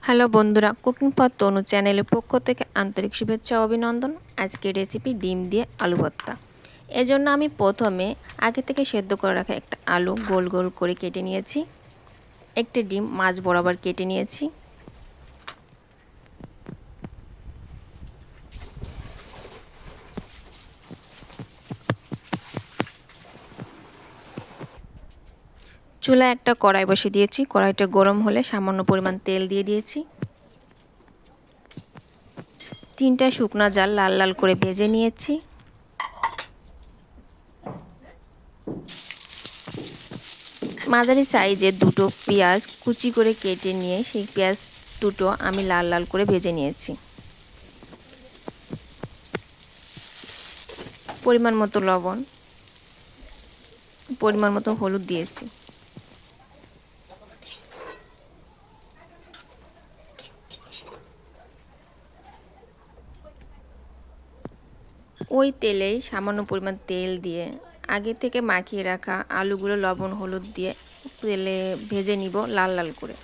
Hello বন্ধুরা, cooking for তনু চ্যানেলের পক্ষ থেকে আন্তরিক শুভেচ্ছা ও অভিনন্দন। আজকের রেসিপি ডিম দিয়ে আলু ভর্তা। এজন্য আমি প্রথমে আগে থেকে সেদ্ধ করে রাখা একটা আলু গোল গোল করে কেটে নিয়েছি। একটা ডিম মাঝ বরাবর কেটে নিয়েছি। চুলায় একটা কড়াই বসিয়ে দিয়েছি। কড়াইটা গরম হলে সামান্য পরিমাণ তেল দিয়ে দিয়েছি। 3টা শুকনা ঝাল লাল লাল করে ভেজে নিয়েছি। মাঝারি সাইজের দুটো পেঁয়াজ কুচি করে কেটে নিয়ে সেই পেঁয়াজ দুটো আমি লাল লাল করে ভেজে নিয়েছি। পরিমাণ মতো লবণ, পরিমাণ মতো হলুদ দিয়েছি। ওই তেলেই সামান্য পরিমাণ তেল দিয়ে আগে থেকে মাখিয়ে রাখা আলুগুলো লবণ হলুদ দিয়ে তেলে ভেজে নিব লাল লাল করে।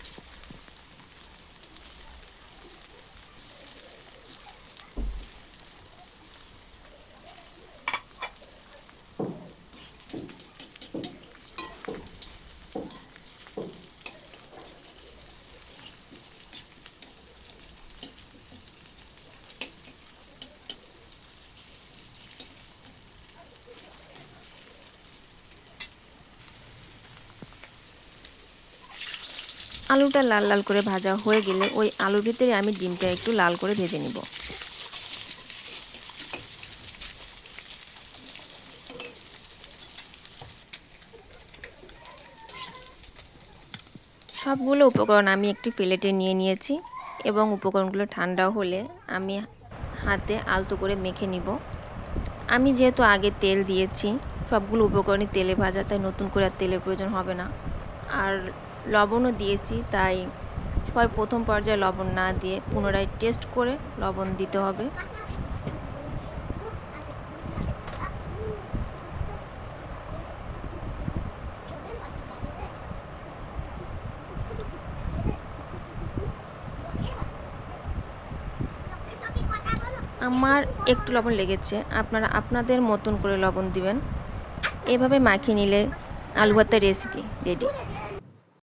আলুটা লাল লাল করে ভাজা হয়ে গেলে ওই আলুর ভিতরে আমি ডিমটা একটু লাল করে ভেজে নিব। সবগুলো উপকরণ আমি একটি প্লেটে নিয়ে নিয়েছি এবং উপকরণগুলো ঠান্ডা হলে আমি হাতে আলতো করে মেখে নিব। আমি যেহেতু আগে তেল দিয়েছি, সবগুলো উপকরণই তেলে ভাজা, তাই নতুন করে আর তেলের প্রয়োজন হবে না। আর লবণও দিয়েছি, তাই প্রথম পর্যায়ে লবণ না দিয়ে পুনরায় টেস্ট করে লবণ দিতে হবে। আমার একটু লবণ লেগেছে, আপনারা আপনাদের মতন করে লবণ দিবেন। এভাবে মাখিয়ে নিলে আলু ভর্তার রেসিপি রেডি।